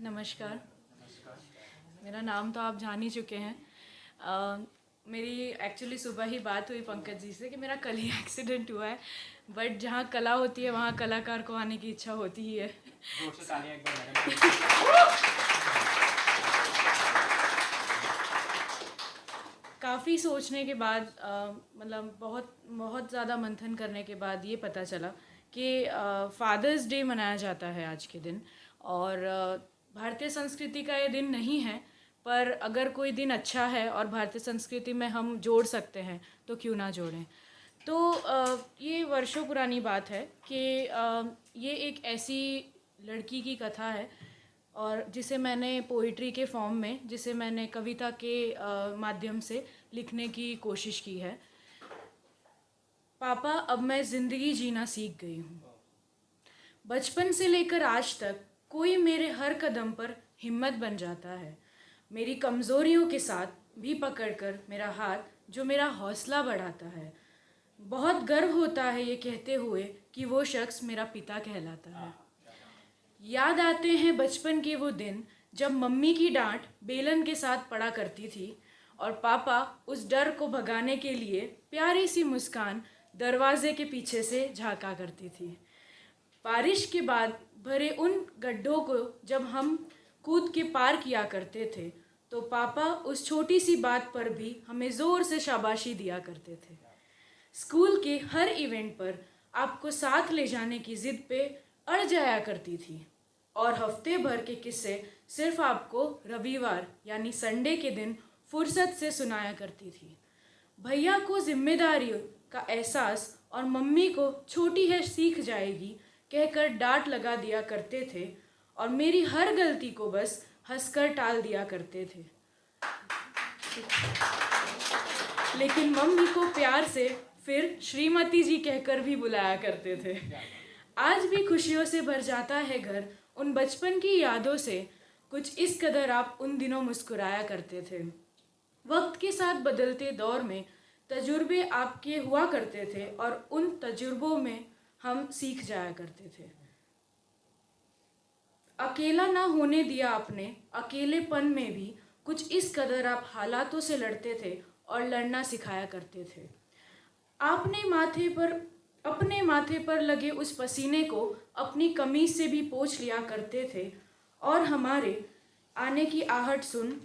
नमस्कार। मेरा नाम तो आप जान ही चुके हैं। मेरी एक्चुअली सुबह ही बात हुई पंकज जी से कि मेरा कल ही एक्सीडेंट हुआ है, बट जहाँ कला होती है वहाँ कलाकार को आने की इच्छा होती ही है। जोर से तालियां एक बार मैडम। काफ़ी सोचने के बाद मतलब बहुत बहुत ज़्यादा मंथन करने के बाद ये पता चला कि फादर्स डे मनाया जाता है आज के दिन। और भारतीय संस्कृति का ये दिन नहीं है, पर अगर कोई दिन अच्छा है और भारतीय संस्कृति में हम जोड़ सकते हैं तो क्यों ना जोड़ें। तो ये वर्षों पुरानी बात है कि ये एक ऐसी लड़की की कथा है और जिसे मैंने पोइट्री के फॉर्म में, जिसे मैंने कविता के माध्यम से लिखने की कोशिश की है। पापा, अब मैं ज़िंदगी जीना सीख गई हूँ। बचपन से लेकर आज तक कोई मेरे हर कदम पर हिम्मत बन जाता है, मेरी कमज़ोरियों के साथ भी पकड़कर मेरा हाथ, जो मेरा हौसला बढ़ाता है। बहुत गर्व होता है ये कहते हुए कि वो शख्स मेरा पिता कहलाता है। याद आते हैं बचपन के वो दिन जब मम्मी की डांट बेलन के साथ पड़ा करती थी और पापा उस डर को भगाने के लिए प्यारी सी मुस्कान दरवाजे के पीछे से झांका करती थी। बारिश के बाद भरे उन गड्ढों को जब हम कूद के पार किया करते थे तो पापा उस छोटी सी बात पर भी हमें ज़ोर से शाबाशी दिया करते थे। स्कूल के हर इवेंट पर आपको साथ ले जाने की ज़िद पे अड़ जाया करती थी और हफ्ते भर के किस्से सिर्फ आपको रविवार यानी संडे के दिन फुर्सत से सुनाया करती थी। भैया को जिम्मेदारी का एहसास और मम्मी को छोटी है सीख जाएगी कहकर डांट लगा दिया करते थे और मेरी हर गलती को बस हंसकर टाल दिया करते थे। लेकिन मम्मी को प्यार से फिर श्रीमती जी कहकर भी बुलाया करते थे। आज भी खुशियों से भर जाता है घर उन बचपन की यादों से। कुछ इस कदर आप उन दिनों मुस्कुराया करते थे। वक्त के साथ बदलते दौर में तजुर्बे आपके हुआ करते थे और उन तजुर्बों में हम सीख जाया करते थे। अकेला ना होने दिया आपने, अकेलेपन में भी कुछ इस कदर आप हालातों से लड़ते थे और लड़ना सिखाया करते थे। आपने अपने माथे पर लगे उस पसीने को अपनी कमीज से भी पोंछ लिया करते थे और हमारे आने की आहट सुन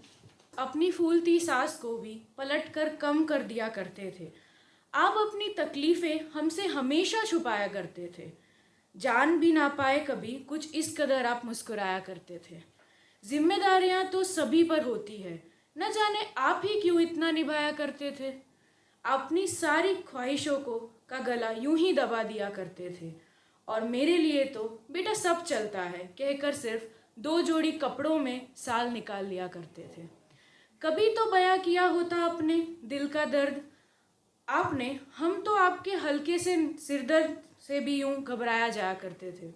अपनी फूलती सांस को भी पलटकर कम कर दिया करते थे। आप अपनी तकलीफ़ें हमसे हमेशा छुपाया करते थे, जान भी ना पाए कभी, कुछ इस कदर आप मुस्कुराया करते थे। जिम्मेदारियां तो सभी पर होती है, न जाने आप ही क्यों इतना निभाया करते थे। अपनी सारी ख्वाहिशों को का गला यूं ही दबा दिया करते थे और मेरे लिए तो बेटा सब चलता है कहकर सिर्फ 2 जोड़ी कपड़ों में साल निकाल लिया करते थे। कभी तो बयां किया होता अपने दिल का दर्द आपने, हम तो आपके हल्के से सिरदर्द से भी यूं घबराया जाया करते थे।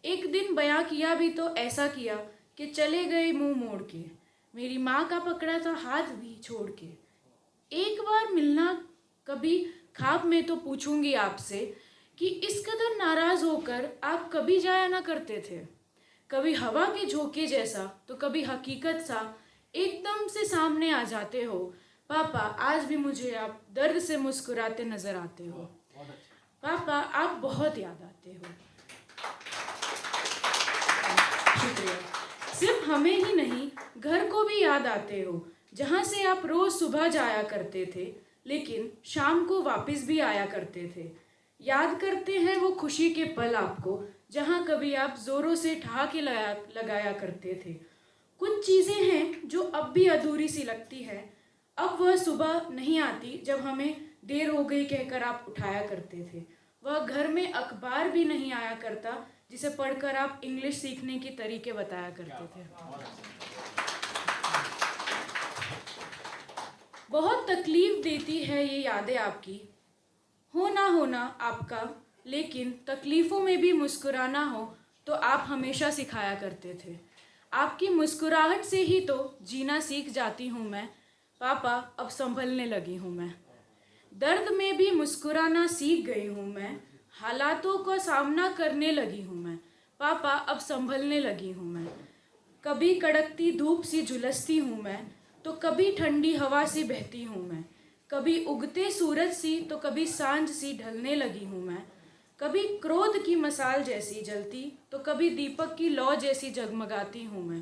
एक दिन बयां किया भी तो ऐसा किया कि चले गए मुंह मोड़ के, मेरी माँ का पकड़ा था हाथ भी छोड़ के। एक बार मिलना कभी ख्वाब में तो पूछूंगी आपसे कि इस कदर नाराज होकर आप कभी जाया ना करते थे। कभी हवा के झोंके जैसा तो कभी हकीकत सा एकदम से सामने आ जाते हो। पापा, आज भी मुझे आप दर्द से मुस्कुराते नजर आते हो। पापा, आप बहुत याद आते हो। शुक्रिया। सिर्फ हमें ही नहीं, घर को भी याद आते हो, जहाँ से आप रोज सुबह जाया करते थे लेकिन शाम को वापस भी आया करते थे। याद करते हैं वो खुशी के पल आपको, जहाँ कभी आप जोरों से ठहाके लगाया करते थे। कुछ चीज़ें हैं जो अब भी अधूरी सी लगती है। अब वह सुबह नहीं आती जब हमें देर हो गई कहकर आप उठाया करते थे। वह घर में अखबार भी नहीं आया करता जिसे पढ़कर आप इंग्लिश सीखने के तरीके बताया करते थे। बहुत तकलीफ देती है ये यादें आपकी, होना आपका, लेकिन तकलीफ़ों में भी मुस्कुराना हो तो आप हमेशा सिखाया करते थे। आपकी मुस्कुराहट से ही तो जीना सीख जाती हूँ मैं। पापा, अब संभलने लगी हूँ मैं। दर्द में भी मुस्कुराना सीख गई हूँ मैं। हालातों का सामना करने लगी हूँ मैं। पापा, अब संभलने लगी हूँ मैं। कभी कड़कती धूप सी झुलसती हूँ मैं, तो कभी ठंडी हवा सी बहती हूँ मैं। कभी उगते सूरज सी तो कभी सांझ सी ढलने लगी हूँ मैं। कभी क्रोध की मसाल जैसी जलती तो कभी दीपक की लौ जैसी जगमगाती हूँ मैं।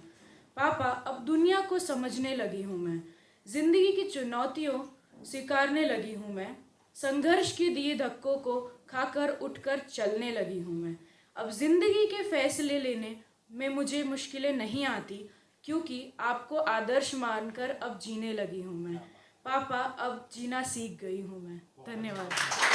पापा, अब दुनिया को समझने लगी हूँ मैं। जिंदगी की चुनौतियों स्वीकारने लगी हूँ मैं। संघर्ष के दिए धक्कों को खाकर उठकर चलने लगी हूँ मैं। अब जिंदगी के फैसले लेने में मुझे मुश्किलें नहीं आती, क्योंकि आपको आदर्श मानकर अब जीने लगी हूँ मैं। पापा, अब जीना सीख गई हूँ मैं। धन्यवाद।